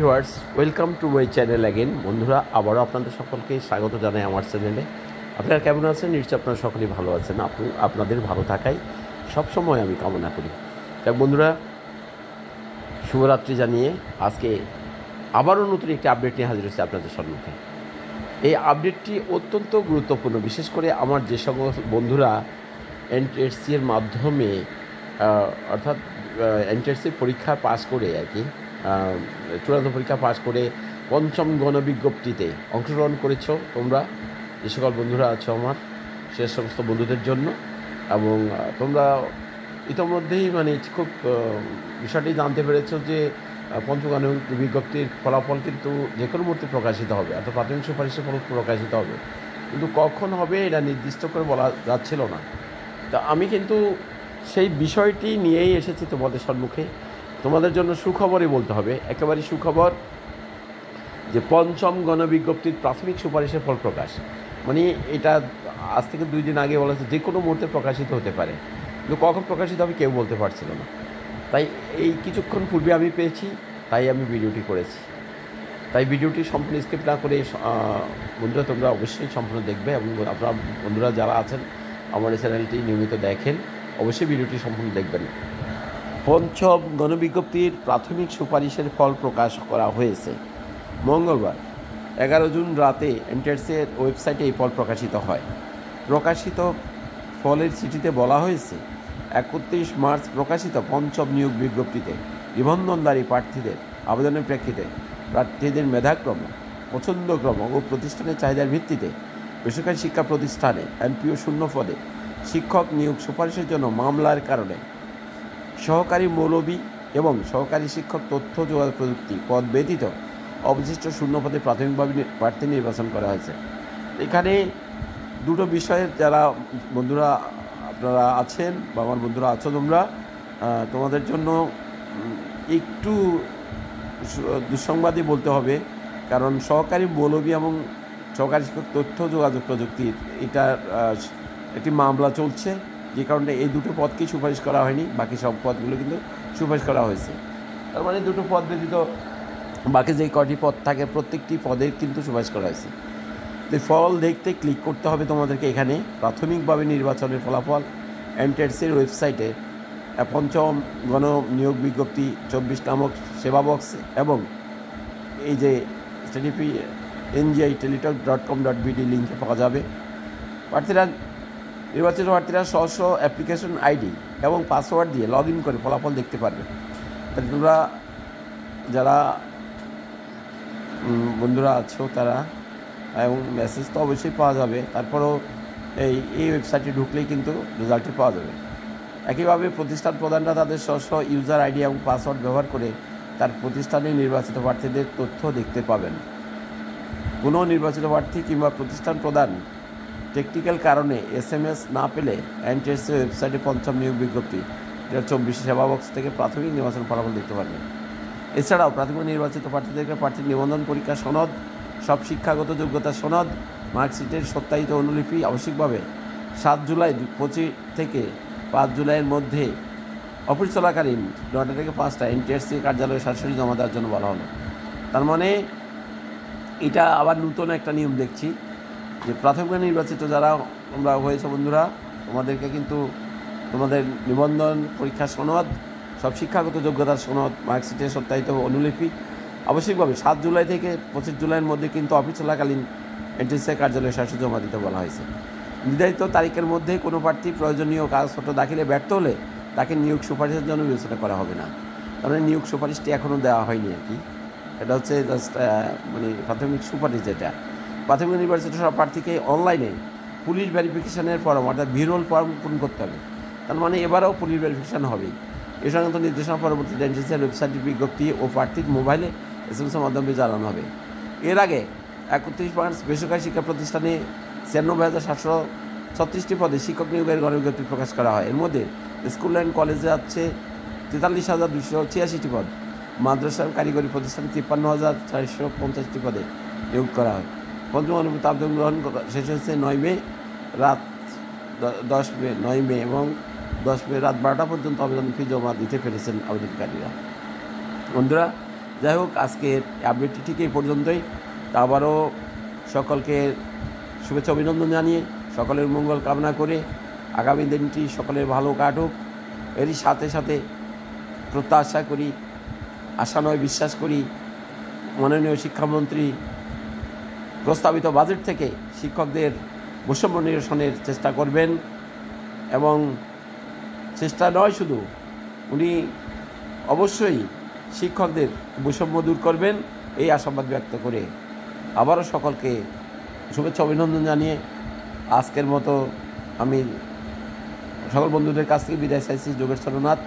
Viewers, welcome to my channel again. বন্ধুরা, আবারও আপনাদের সকলকে স্বাগত জানাই আমার চ্যানেলে। আপনারা কেমন আছেন? নিশ্চয়ই আপনারা সকলেই ভালো আছেন। আপনাদের ভালো থাকাই সবসময় আমি কামনা করি। তাই বন্ধুরা, শুভরাত্রি জানিয়ে আজকে আবারও নতুন একটি আপডেট নিয়ে হাজির হচ্ছে আপনাদের সম্মুখে। এই আপডেটটি অত্যন্ত গুরুত্বপূর্ণ, বিশেষ করে আমার যে সকল বন্ধুরা এনটিএসসি এর মাধ্যমে অর্থাৎ এনটিএসসি পরীক্ষা পাস করে আর কি চূড়ান্ত পরীক্ষা পাস করে পঞ্চম গণবিজ্ঞপ্তিতে অংশগ্রহণ করেছ তোমরা, যে সকল বন্ধুরা আছো আমার, সে সমস্ত বন্ধুদের জন্য। এবং তোমরা ইতোমধ্যেই খুব বিষয়টি জানতে পেরেছো যে পঞ্চম বিজ্ঞপ্তির ফলাফল কিন্তু যে কোনো মুহূর্তে প্রকাশিত হবে, অর্থাৎ প্রাথমিক সুপারিশের ফল প্রকাশিত হবে, কিন্তু কখন হবে এটা নির্দিষ্ট করে বলা যাচ্ছিল না। তা আমি কিন্তু সেই বিষয়টি নিয়েই এসেছি তোমাদের সম্মুখে। তোমাদের জন্য সুখবরই বলতে হবে, একেবারেই সুখবর, যে পঞ্চম গণবিজ্ঞপ্তির প্রাথমিক সুপারিশের ফল প্রকাশ। এটা আজ থেকে 2 দিন আগে বলেছে যে কোনো মুহূর্তে প্রকাশিত হতে পারে, কিন্তু কখন প্রকাশিত হবে কেউ বলতে পারছিল না। তাই এই কিছুক্ষণ পূর্বে আমি পেয়েছি, তাই আমি ভিডিওটি করেছি। তাই ভিডিওটি সম্পূর্ণ স্কিপ না করে বন্ধুরা তোমরা অবশ্যই সম্পূর্ণ দেখবে, এবং আপনারা বন্ধুরা যারা আছেন আমার এই চ্যানেলটি নিয়মিত দেখেন, অবশ্যই ভিডিওটি সম্পূর্ণ দেখবেন। পঞ্চম গণবিজ্ঞপ্তির প্রাথমিক সুপারিশের ফল প্রকাশ করা হয়েছে মঙ্গলবার 11 জুন রাতে এনটিএসসির ওয়েবসাইটে এই ফল প্রকাশিত হয়। প্রকাশিত ফলের চিঠিতে বলা হয়েছে, 31 মার্চ প্রকাশিত পঞ্চম নিয়োগ বিজ্ঞপ্তিতে নিবন্ধনধারী প্রার্থীদের আবেদনের প্রেক্ষিতে প্রার্থীদের মেধাক্রম, পছন্দক্রম ও প্রতিষ্ঠানের চাহিদার ভিত্তিতে বেসরকারি শিক্ষা প্রতিষ্ঠানে এমপিও শূন্য পদে শিক্ষক নিয়োগ সুপারিশের জন্য মামলার কারণে সহকারী মৌলভী এবং সহকারী শিক্ষক তথ্য যোগাযোগ প্রযুক্তি পদ ব্যতীত অবশিষ্ট শূন্য পদে প্রাথমিকভাবে প্রার্থী নির্বাচন করা হয়েছে। এখানে দুটো বিষয়ের যারা বন্ধুরা আপনারা আছেন বা আমার বন্ধুরা আছো তোমরা, তোমাদের জন্য একটু দুঃসংবাদই বলতে হবে, কারণ সহকারী মৌলভী এবং সহকারী শিক্ষক তথ্য যোগাযোগ প্রযুক্তির এটার একটি মামলা চলছে, যে কারণে এই দুটো পদকেই সুপারিশ করা হয়নি, বাকি সব পদগুলো কিন্তু সুপারিশ করা হয়েছে। তার মানে দুটো পদ ব্যতীত বাকি যে কটি পদ থাকে প্রত্যেকটি পদের কিন্তু সুপারিশ করা হয়েছে। তো ফল দেখতে ক্লিক করতে হবে তোমাদেরকে। এখানে প্রাথমিকভাবে নির্বাচনের ফলাফল এনটিএসসির ওয়েবসাইটে পঞ্চম গণ নিয়োগ বিজ্ঞপ্তি 24 নামক সেবা বক্সে, এবং এই যে HTTP NGI-teletalk.com.bd লিঙ্কে পাওয়া যাবে। নির্বাচিত প্রার্থীরা স্ব অ্যাপ্লিকেশন আইডি এবং পাসওয়ার্ড দিয়ে লগ ইন করে ফলাফল দেখতে পারবে। তাই তোমরা যারা বন্ধুরা আছো তারা, এবং মেসেজ তো অবশ্যই পাওয়া যাবে, তারপরেও এই ওয়েবসাইটে ঢুকলেই কিন্তু রেজাল্টটি পাওয়া যাবে। একইভাবে প্রতিষ্ঠান প্রধানরা তাদের স্ব ইউজার আইডি এবং পাসওয়ার্ড ব্যবহার করে তার প্রতিষ্ঠানে নির্বাচিত প্রার্থীদের তথ্য দেখতে পাবেন। কোনো নির্বাচিত প্রার্থী কিংবা প্রতিষ্ঠান প্রধান টেকনিক্যাল কারণে SMS না পেলে এনটিএসসি ওয়েবসাইটে পঞ্চম নিয়োগ বিজ্ঞপ্তি 2024 সেবা বক্স থেকে প্রাথমিক নির্বাচন ফলাফল দেখতে পারবেন। এছাড়াও প্রাথমিক নির্বাচিত প্রার্থীদেরকে প্রার্থীর নিবন্ধন পরীক্ষা সনদ, সব শিক্ষাগত যোগ্যতা সনদ, মার্কশিটের সত্যায়িত অনুলিপি আবশ্যিকভাবে 7 জুলাই 25 থেকে 5 জুলাইয়ের মধ্যে অফিস চলাকালীন 9টা থেকে 5টা এনটিএসসি কার্যালয়ে সরাসরি জমা দেওয়ার জন্য বলা হলো। তার মানে এটা আবার নতুন একটা নিয়ম দেখছি, যে প্রাথমিক নির্বাচিত যারা তোমরা হয়েছে বন্ধুরা, তোমাদেরকে কিন্তু তোমাদের নিবন্ধন পরীক্ষার সনদ, সব শিক্ষাগত যোগ্যতার সনদ, মার্কশিটের সত্যায়িত অনুলিপি আবশ্যিকভাবে 7 জুলাই থেকে 25 জুলাইয়ের মধ্যে কিন্তু অফিস চলাকালীন এনটিএসসি কার্যালয়ে সরাসরি জমা দিতে বলা হয়েছে। নির্ধারিত তারিখের মধ্যে কোনো প্রার্থী প্রয়োজনীয় কাগজপত্র দাখিলে ব্যর্থ হলে তাকে নিয়োগ সুপারিশের জন্য বিবেচনা করা হবে না। তার মানে নিয়োগ সুপারিশটি এখনও দেওয়া হয়নি আর কি। এটা হচ্ছে জাস্ট প্রাথমিক সুপারিশ। যেটা প্রাথমিক নির্বাচিত সব প্রার্থীকে অনলাইনে পুলিশ ভেরিফিকেশনের ফর্ম, অর্থাৎ ভিরোল ফর্ম পূরণ করতে হবে। তার মানে এবারেও পুলিশ ভেরিফিকেশন হবেই। এ সংক্রান্ত নির্দেশনা পরবর্তীতে এনটিএসসির ওয়েবসাইটের বিজ্ঞপ্তি ও প্রার্থীর মোবাইলে SMS এর মাধ্যমে জানানো হবে। এর আগে 31 মার্চ বেসরকারি শিক্ষা প্রতিষ্ঠানে 96,736টি পদে শিক্ষক নিয়োগের গণবিজ্ঞপ্তি প্রকাশ করা হয়। এর মধ্যে স্কুল অ্যান্ড কলেজে আছে 43,286টি পদ, মাদ্রাসা কারিগরি প্রতিষ্ঠানে 53,450টি পদে নিয়োগ করা হয়। পঞ্চম আবেদন গ্রহণ শেষ হয়েছে 9 মে রাত 9 মে এবং 10 মে রাত 12টা পর্যন্ত আবেদন ফি জমা দিতে পেরেছেন আবেদনকারীরা। বন্ধুরা, যাই হোক, আজকের আপডেটটি ঠিক এই পর্যন্তই। তা আবারও সকলকে শুভেচ্ছা অভিনন্দন জানিয়ে সকলের মঙ্গল কামনা করে আগামী দিনটি সকলের ভালো কাটুক, এরই সাথে সাথে প্রত্যাশা করি, আশা নয় বিশ্বাস করি, মাননীয় শিক্ষামন্ত্রী প্রস্তাবিত বাজেট থেকে শিক্ষকদের বৈষম্য নিরসনের চেষ্টা করবেন এবং চেষ্টা নয় শুধু, উনি অবশ্যই শিক্ষকদের বৈষম্য দূর করবেন এই আশাবাদ ব্যক্ত করে আবারও সকলকে শুভেচ্ছা অভিনন্দন জানিয়ে আজকের মতো আমি সকল বন্ধুদের কাছ থেকে বিদায় চাইছি। যোগেশ্বরনাথ।